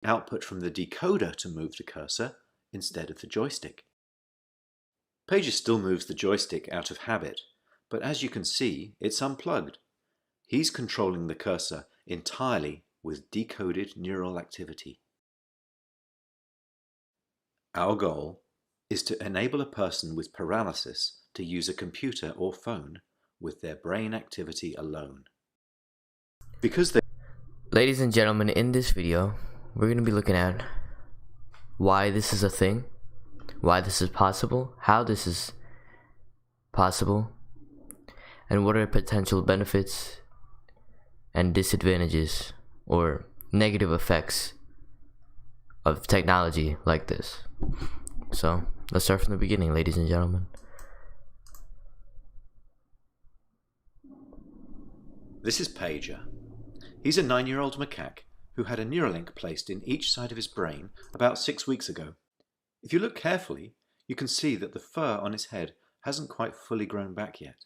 output from the decoder to move the cursor instead of the joystick. Pages still moves the joystick out of habit, but as you can see, it's unplugged. He's controlling the cursor entirely with decoded neural activity. Our goal is to enable a person with paralysis to use a computer or phone with their brain activity alone. Ladies and gentlemen, in this video, we're going to be looking at why this is a thing, why this is possible, how this is possible, and what are potential benefits and disadvantages or negative effects of technology like this. So let's start from the beginning, ladies and gentlemen. This is Pager. He's a 9-year-old macaque who had a Neuralink placed in each side of his brain about 6 weeks ago. If you look carefully, you can see that the fur on his head hasn't quite fully grown back yet.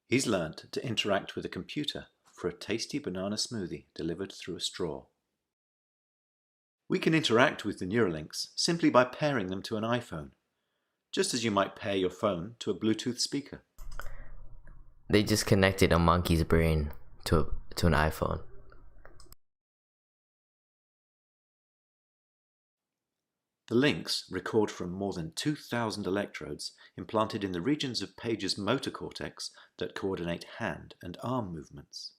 He's learnt to interact with a computer for a tasty banana smoothie delivered through a straw. We can interact with the Neuralinks simply by pairing them to an iPhone, just as you might pair your phone to a Bluetooth speaker. They just connected a monkey's brain to an iPhone. The links record from more than 2,000 electrodes implanted in the regions of Pager's motor cortex that coordinate hand and arm movements.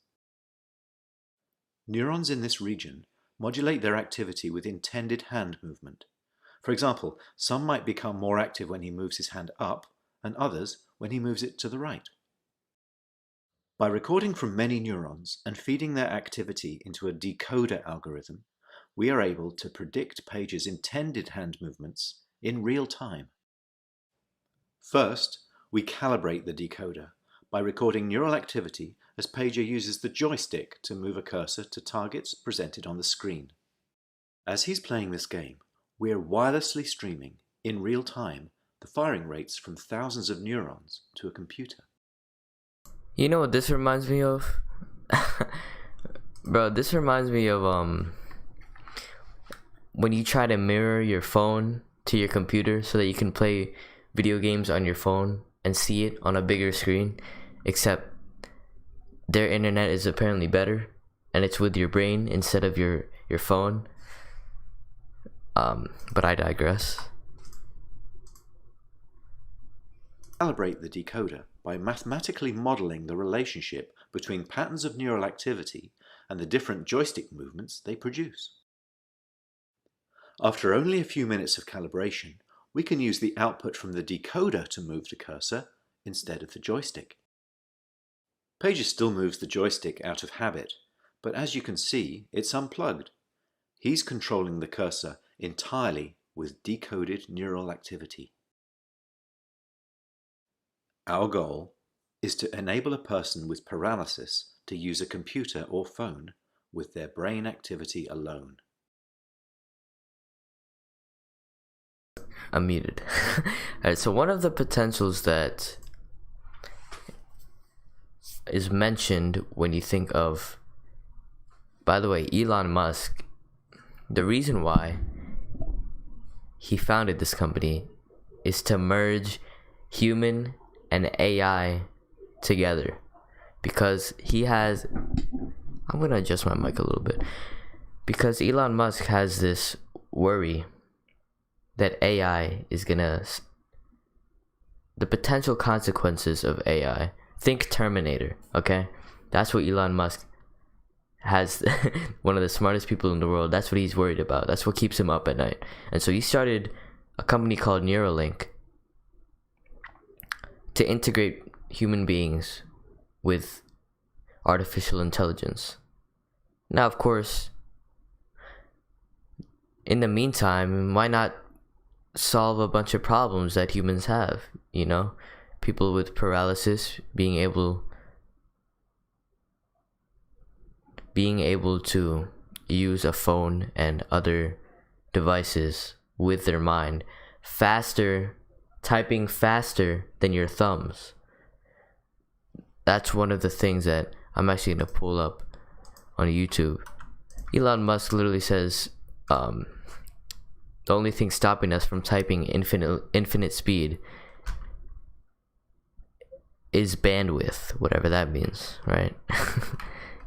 Neurons in this region modulate their activity with intended hand movement. For example, some might become more active when he moves his hand up, and others when he moves it to the right. By recording from many neurons and feeding their activity into a decoder algorithm, we are able to predict Pager's intended hand movements in real time. First, we calibrate the decoder by recording neural activity as Pager uses the joystick to move a cursor to targets presented on the screen. As he's playing this game, we're wirelessly streaming, in real time, the firing rates from thousands of neurons to a computer. You know what this reminds me of? Bro, this reminds me of when you try to mirror your phone to your computer so that you can play video games on your phone and see it on a bigger screen, except their internet is apparently better and it's with your brain instead of your phone. But I digress. Calibrate the decoder by mathematically modeling the relationship between patterns of neural activity and the different joystick movements they produce. After only a few minutes of calibration, we can use the output from the decoder to move the cursor instead of the joystick. Pager still moves the joystick out of habit, but as you can see, it's unplugged. He's controlling the cursor entirely with decoded neural activity. Our goal is to enable a person with paralysis to use a computer or phone with their brain activity alone. I'm muted. Alright, so one of the potentials that is mentioned when you think of, by the way, Elon Musk, the reason why he founded this company is to merge human and AI together, because he has, I'm gonna adjust my mic a little bit, because Elon Musk has this worry that AI is gonna, the potential consequences of AI, think Terminator, okay? That's what Elon Musk has, one of the smartest people in the world, that's what he's worried about. That's what keeps him up at night. And so he started a company called Neuralink to integrate human beings with artificial intelligence. Now, of course, in the meantime, why not solve a bunch of problems that humans have? You know, people with paralysis being able to use a phone and other devices with their mind faster, typing faster than your thumbs. That's one of the things that I'm actually going to pull up on YouTube. Elon Musk literally says, the only thing stopping us from typing infinite speed is bandwidth, whatever that means, right?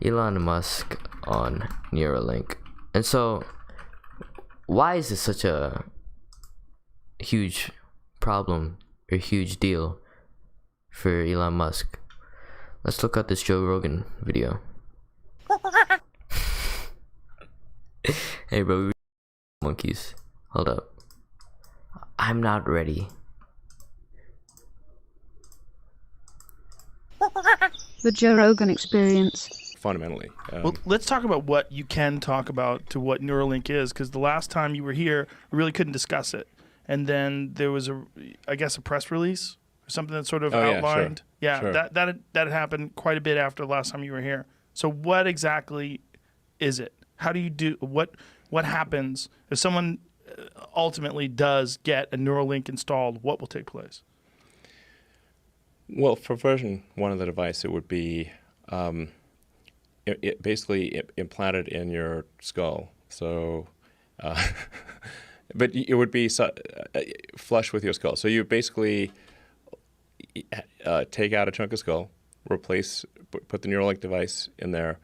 Elon Musk on Neuralink. And so, why is this such a huge problem or huge deal for Elon Musk? Let's look at this Joe Rogan video. Hey bro, monkeys. Hold up. I'm not ready. The Joe Rogan Experience. Fundamentally. Well, let's talk about what you can talk about to what Neuralink is, because the last time you were here, we really couldn't discuss it. And then there was a press release or something that sort of outlined. Yeah, sure. That had happened quite a bit after the last time you were here. So what exactly is it? How do you do what happens if someone ultimately does get a Neuralink installed? What will take place? Well, for version 1 of the device, it would be it basically implanted in your skull. So, but it would be flush with your skull. So you basically take out a chunk of skull, put the Neuralink device in there.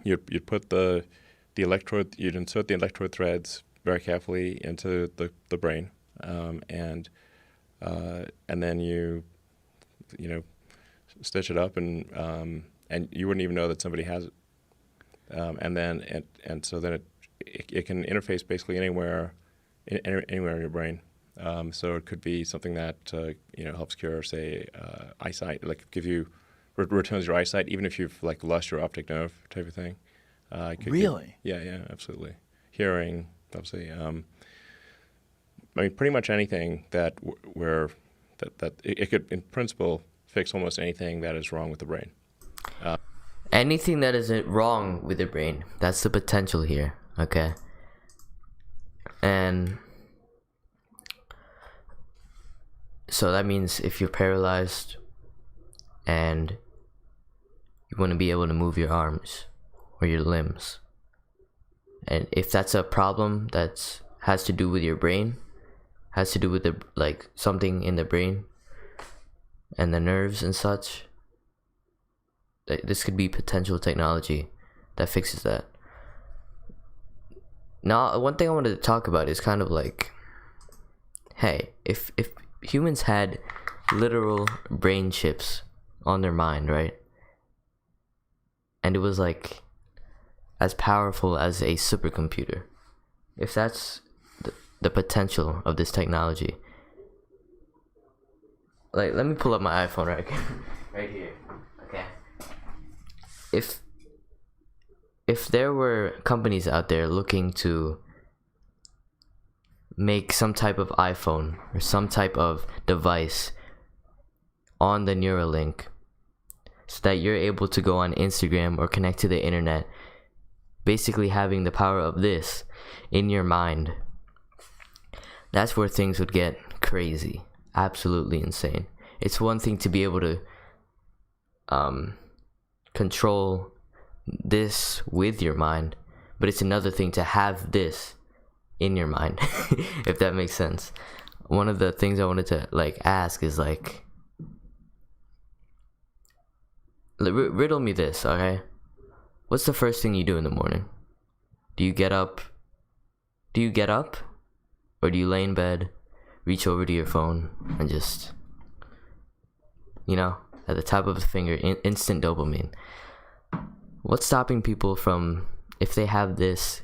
You'd put the electrode. You'd insert the electrode threads very carefully into the brain, and then you stitch it up, and you wouldn't even know that somebody has it. So then it can interface basically anywhere in your brain. So it could be something that helps cure, say, eyesight, like returns your eyesight, even if you've lost your optic nerve type of thing. Really? Yeah, absolutely. Hearing, obviously. Pretty much anything that it could, in principle, fix almost anything that is wrong with the brain. Anything that isn't wrong with the brain, that's the potential here, okay? And so that means if you're paralyzed and you want to be able to move your arms or your limbs, and if that's a problem that has to do with your brain, has to do with something in the brain and the nerves and such, this could be potential technology that fixes that. Now, one thing I wanted to talk about is kind of like, hey, if humans had literal brain chips on their mind, right? And it was as powerful as a supercomputer. If that's the potential of this technology. Let me pull up my iPhone right here. Okay. If there were companies out there looking to make some type of iPhone or some type of device on the Neuralink so that you're able to go on Instagram or connect to the internet, basically having the power of this in your mind, that's where things would get crazy, absolutely insane. It's one thing to be able to control this with your mind, but it's another thing to have this in your mind, if that makes sense. One of the things I wanted to ask is riddle me this, okay? What's the first thing you do in the morning? Do you get up? Or do you lay in bed, reach over to your phone, and just, at the tap of the finger, instant dopamine? What's stopping people from, if they have this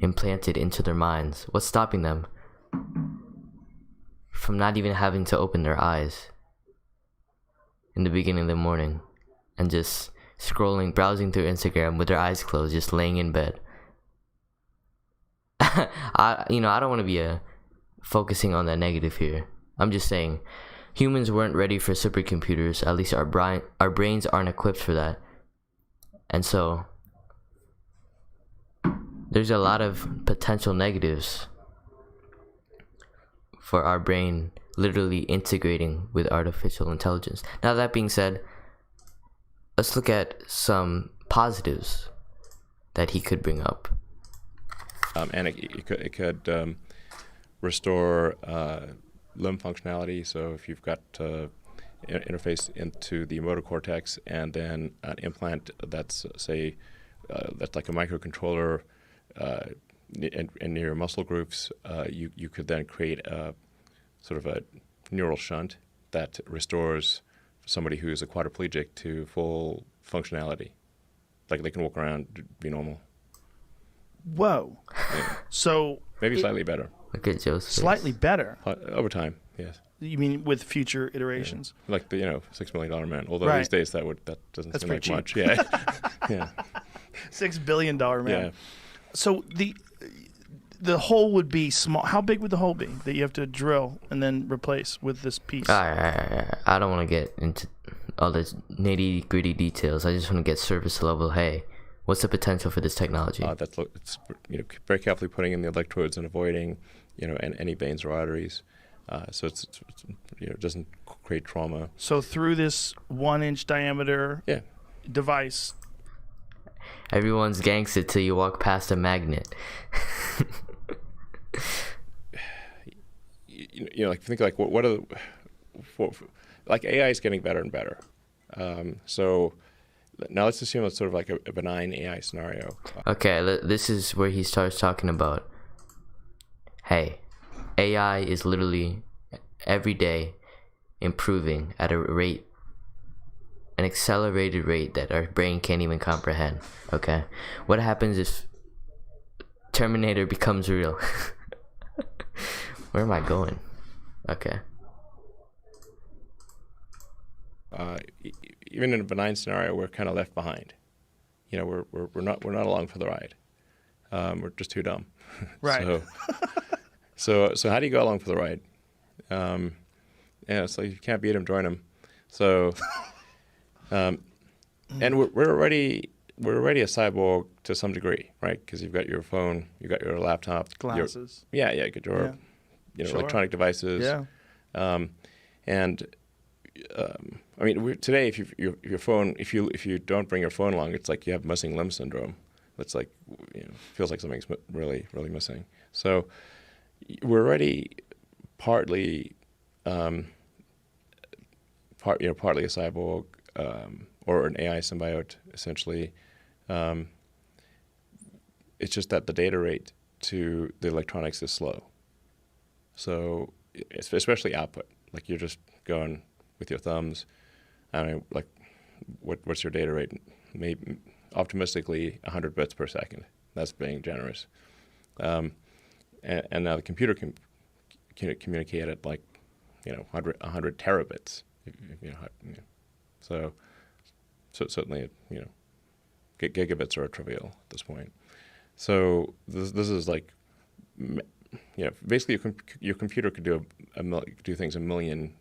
implanted into their minds, what's stopping them from not even having to open their eyes in the beginning of the morning and just browsing through Instagram with their eyes closed, just laying in bed? I don't want to be focusing on the negative here. I'm just saying humans weren't ready for supercomputers. At least our brains aren't equipped for that. And so there's a lot of potential negatives for our brain literally integrating with artificial intelligence. Now, that being said, let's look at some positives that he could bring up? And it could restore limb functionality. So if you've got interface into the motor cortex and then an implant that's that's like a microcontroller in your muscle groups, you could then create a sort of a neural shunt that restores somebody who's a quadriplegic to full functionality. Like they can walk around, be normal. Whoa. Yeah. So Maybe slightly better. Look at Joe's face. slightly better. Over time, yes. You mean with future iterations? Yeah. Like the $6 million man. Although Right. these days that doesn't That's seem like pretty much. Yeah. Yeah. $6 billion man. Yeah. So the hole would be small. How big would the hole be that you have to drill and then replace with this piece? All right. I don't want to get into all this nitty gritty details. I just want to get surface level. Hey, what's the potential for this technology? It's very carefully putting in the electrodes and avoiding any veins or arteries, so it doesn't create trauma. So through this 1-inch diameter Yeah. device. Everyone's gangster till you walk past a magnet. Think like what are like AI is getting better and better. So now let's assume it's sort of like a benign AI scenario. Okay, this is where he starts talking about, hey, AI is literally every day improving at an accelerated rate that our brain can't even comprehend. Okay, what happens if Terminator becomes real? Where am I going? Okay. Even in a benign scenario, we're kind of left behind. We're not along for the ride. We're just too dumb. Right. So how do you go along for the ride? So you can't beat him, join him. So, and we're already a cyborg to some degree, right? Because you've got your phone, you've got your laptop, Glasses. you got your Sure. electronic devices. Yeah. Today, if your phone, if you don't bring your phone along, it's like you have missing limb syndrome. It's like feels like something's really missing. So we're already partly partly a cyborg or an AI symbiote, essentially. It's just that the data rate to the electronics is slow. So especially output, like you're just going with your thumbs. I mean, like, what's your data rate? Maybe optimistically 100 bits per second. That's being generous. And now the computer can communicate at like 100 terabits. So certainly gigabits are trivial at this point. So this is like basically your computer could do things a million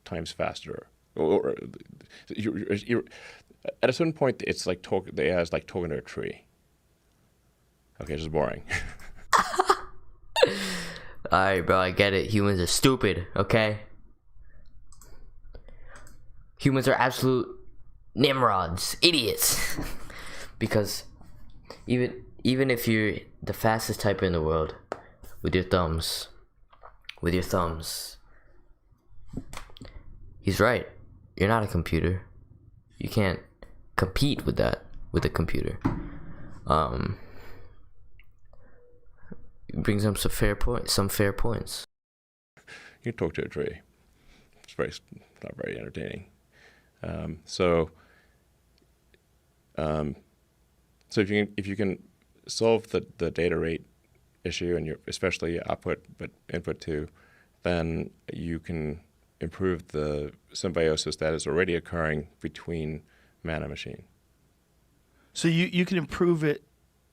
times faster. Or you're, at a certain point, it's like the AI is like talking to a tree. Okay, just boring. Alright, bro, I get it. Humans are stupid, okay? Humans are absolute nimrods, idiots. Because even if you're the fastest typer in the world, with your thumbs, he's right. You're not a computer. You can't compete with that with a computer. It brings up some fair points. You talk to a tree. It's not very entertaining. So if you can solve the data rate issue and especially output but input too, then you can improve the symbiosis that is already occurring between man and machine. So you can improve it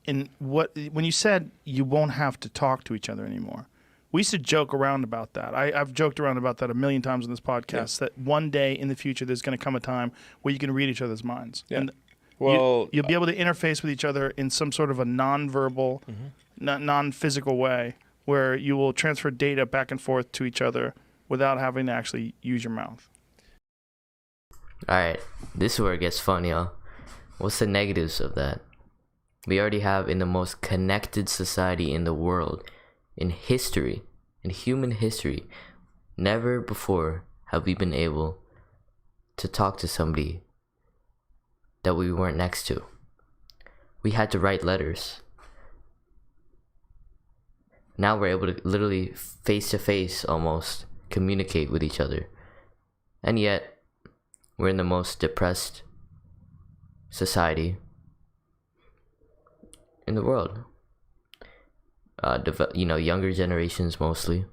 in when you said you won't have to talk to each other anymore. We used to joke around about that. I've joked around about that a million times on this podcast, that one day in the future there's going to come a time where you can read each other's minds. Yeah. And Well, you'll be able to interface with each other in some sort of a non-verbal, non-physical way where you will transfer data back and forth to each other without having to actually use your mouth. Alright, this is where it gets fun, y'all. What's the negatives of that? We already have in the most connected society in the world, in history, in human history. Never before have we been able to talk to somebody that we weren't next to. We had to write letters. Now we're able to literally face to face almost communicate with each other. And yet, we're in the most depressed society in the world. Younger generations mostly.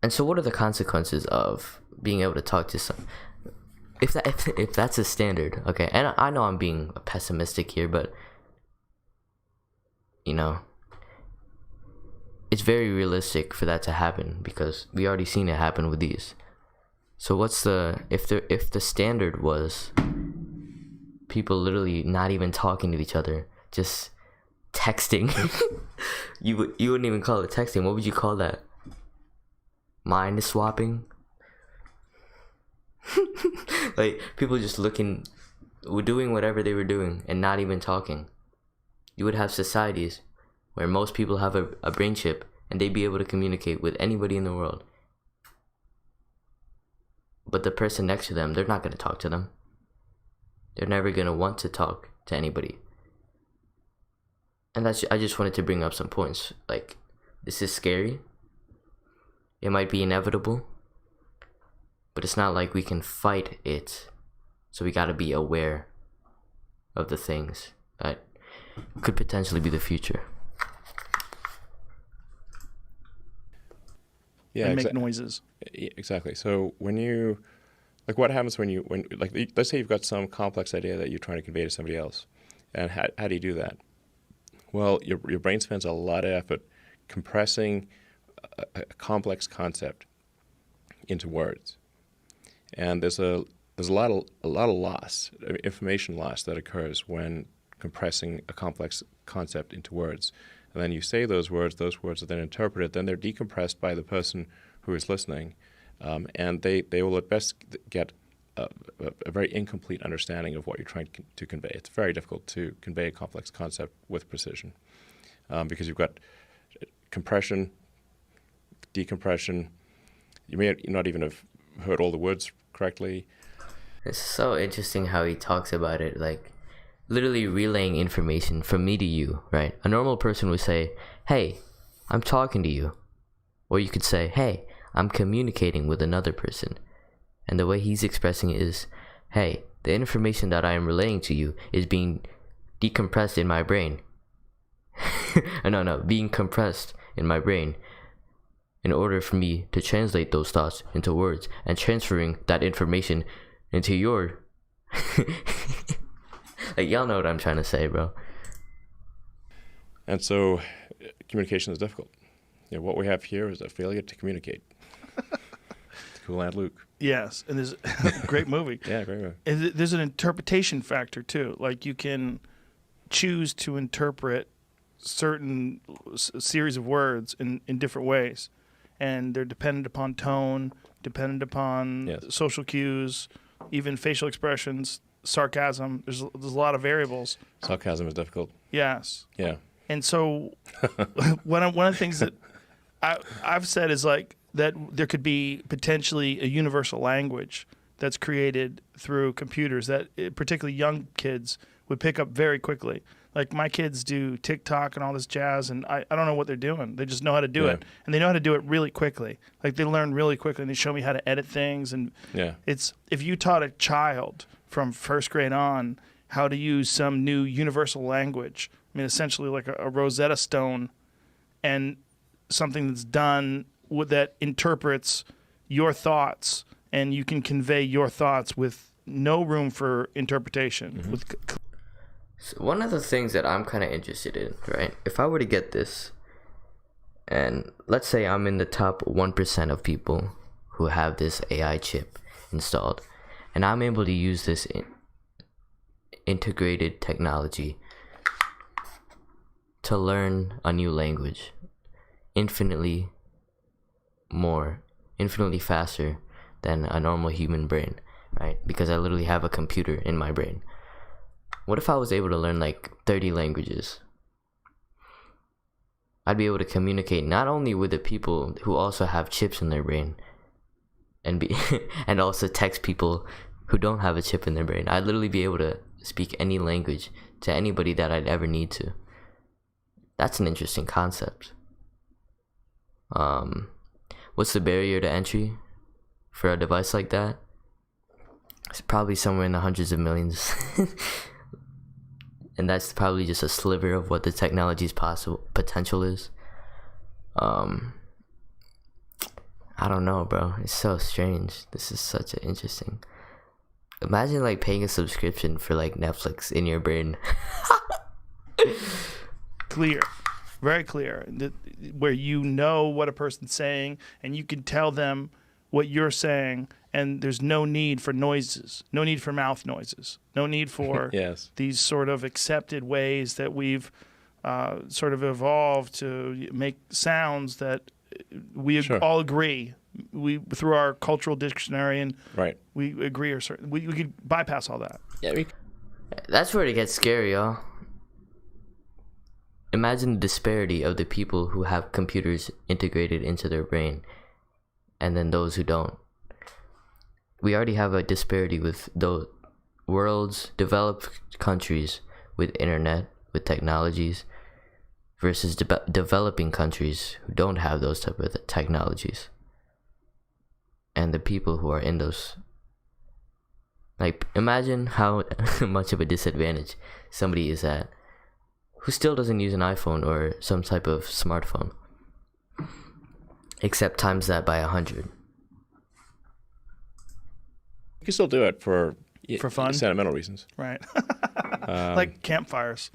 And so what are the consequences of being able to talk to some, if that's a standard, okay? And I know I'm being pessimistic here, but it's very realistic for that to happen because we already seen it happen with these. So what's if the standard was people literally not even talking to each other, just texting? you wouldn't even call it texting. What would you call that? Mind swapping? Like people just were doing whatever they were doing and not even talking. You would have societies where most people have a brain chip and they'd be able to communicate with anybody in the world. But the person next to them, they're not going to talk to them. They're never going to want to talk to anybody. And I just wanted to bring up some points. Like, this is scary. It might be inevitable. But it's not like we can fight it. So we got to be aware of the things that could potentially be the future. Yeah, and make noises. Exactly. So what happens when let's say you've got some complex idea that you're trying to convey to somebody else, and how do you do that? Well, your brain spends a lot of effort compressing a complex concept into words, and there's a lot of loss, information loss that occurs when compressing a complex concept into words. And then you say those words are then interpreted, then they're decompressed by the person who is listening, and they will at best get a very incomplete understanding of what you're trying to convey. It's very difficult to convey a complex concept with precision because you've got compression, decompression. You may not even have heard all the words correctly. It's so interesting how he talks about it, like literally relaying information from me to you, right? A normal person would say, hey, I'm talking to you. Or you could say, hey, I'm communicating with another person. And the way he's expressing it is, hey, the information that I am relaying to you is being decompressed in my brain. Being compressed in my brain in order for me to translate those thoughts into words and transferring that information into your... Like, y'all know what I'm trying to say, bro. And so communication is difficult. What we have here is a failure to communicate. It's Cool Aunt Luke. Yes, and there's a great movie. Yeah, great movie. And there's an interpretation factor, too. Like, you can choose to interpret certain series of words in different ways. And they're dependent upon tone, dependent upon social cues, even facial expressions, sarcasm. There's a lot of variables. Sarcasm is difficult. Yes. Yeah. And so one of the things that I've said is like that there could be potentially a universal language that's created through computers that particularly young kids would pick up very quickly. Like my kids do TikTok and all this jazz, and I don't know what they're doing. They just know how to do it, and they know how to do it really quickly. Like they learn really quickly, and they show me how to edit things. And it's if you taught a child from first grade on how to use some new universal language, I mean, essentially like a Rosetta Stone, and something that's done that interprets your thoughts, and you can convey your thoughts with no room for interpretation. Mm-hmm. So one of the things that I'm kind of interested in, right? If I were to get this, and let's say I'm in the top 1% of people who have this AI chip installed, and I'm able to use this integrated technology to learn a new language infinitely faster than a normal human brain, right? Because I literally have a computer in my brain. What if I was able to learn like 30 languages? I'd be able to communicate not only with the people who also have chips in their brain, and be and also text people who don't have a chip in their brain. I'd literally be able to speak any language to anybody that I'd ever need to. That's an interesting concept. What's the barrier to entry for a device like that? It's probably somewhere in the hundreds of millions. And that's probably just a sliver of what the technology's potential is. I don't know, bro. It's so strange. This is such an interesting. Imagine like paying a subscription for like Netflix in your brain. Clear, very clear. Where you know what a person's saying and you can tell them what you're saying, and there's no need for noises, no need for mouth noises, no need for Yes. these sort of accepted ways that we've sort of evolved to make sounds that we Sure. all agree. We through our cultural dictionary, and Right. we agree, or certain we could bypass all that. Yeah. That's where it gets scary, y'all. Imagine the disparity of the people who have computers integrated into their brain and then those who don't. We already have a disparity with those world's developed countries with internet, with technologies, versus developing countries who don't have those type of technologies. And the people who are in those. Like, imagine how much of a disadvantage somebody is at who still doesn't use an iPhone or some type of smartphone. Except times that by 100. You can still do it for fun? sentimental reasons. Right. Like campfires.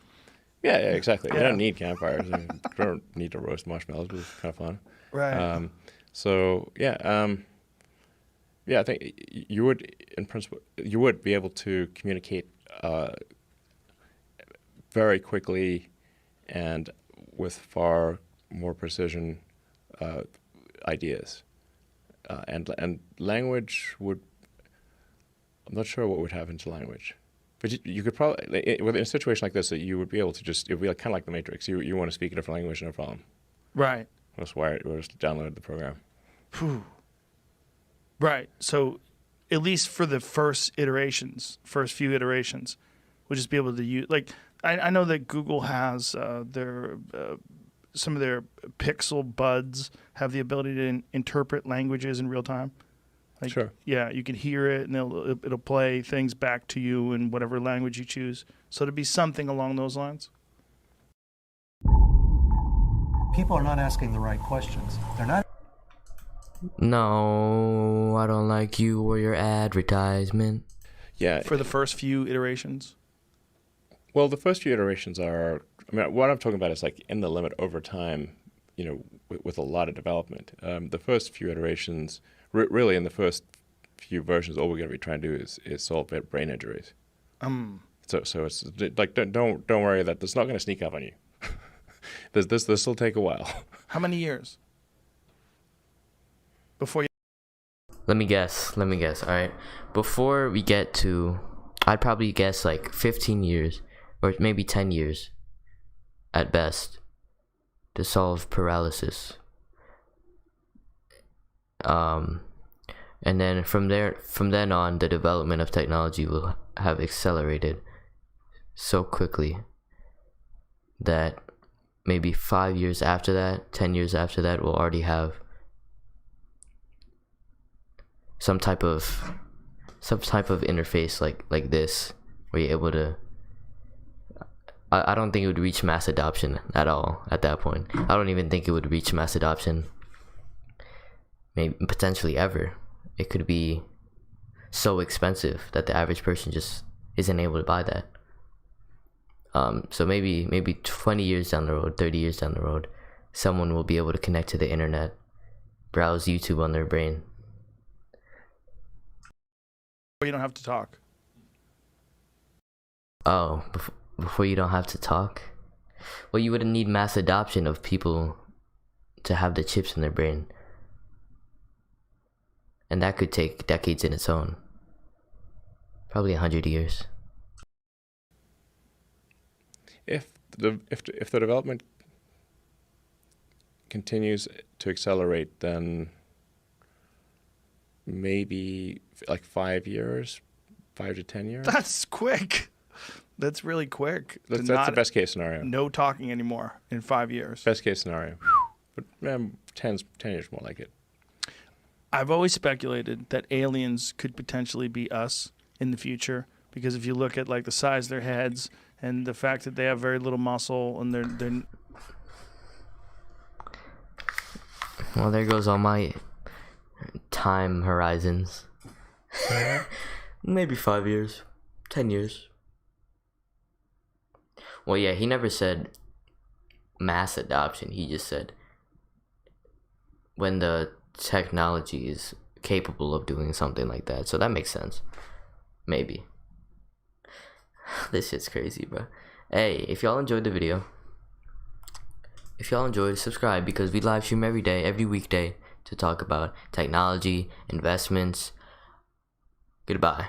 Yeah, exactly. Yeah. You don't need campfires. You don't need to roast marshmallows, but it's kind of fun. Right. I think you would, in principle, you would be able to communicate very quickly and with far more precision ideas. And language would, I'm not sure what would happen to language. But you could probably, in a situation like this, that you would be able to just, it would be like, kind of like the Matrix. You want to speak a different language, no problem. Right. Just wire it, we'll just download the program. Whew. Right. So at least for the first few iterations, we'll just be able to use, like, I know that Google has their some of their Pixel buds have the ability to interpret languages in real time. Like, Sure. Yeah, you can hear it, and it'll play things back to you in whatever language you choose. So to be something along those lines. People are not asking the right questions. They're not. No, I don't like you or your advertisement. Yeah. For the first few iterations. Well, the first few iterations are, I mean, what I'm talking about is like in the limit over time, you know, with a lot of development. The first few iterations, really in the first few versions, all we're going to be trying to do is solve brain injuries. So it's like, don't worry that it's not going to sneak up on you. This will take a while. How many years? Before you. Let me guess, all right? Before we get to, I'd probably guess like 15 years, or maybe 10 years, at best, to solve paralysis. And then from then on, the development of technology will have accelerated so quickly that maybe 5 years after that, 10 years after that, we'll already have some type of interface like this, where you're able to. I don't think it would reach mass adoption at all at that point. I don't even think it would reach mass adoption, maybe potentially ever. It could be so expensive that the average person just isn't able to buy that. So maybe 20 years down the road, 30 years down the road, someone will be able to connect to the internet, browse YouTube on their brain. You don't have to talk. Oh, before you don't have to talk? Well, you wouldn't need mass adoption of people to have the chips in their brain. And that could take decades in its own. Probably 100 years. if the development continues to accelerate, then maybe like 5 years, 5 to 10 years. That's quick. That's really quick. That's the best case scenario. No talking anymore in 5 years. Best case scenario. But 10 years more like it. I've always speculated that aliens could potentially be us in the future, because if you look at like the size of their heads and the fact that they have very little muscle and they're Well, there goes all my time horizons. Maybe 5 years, 10 years. Well, yeah, he never said mass adoption. He just said when the technology is capable of doing something like that. So that makes sense. Maybe. This shit's crazy, bro. Hey, if y'all enjoyed the video, subscribe, because we live stream every day, every weekday, to talk about technology, investments. Goodbye.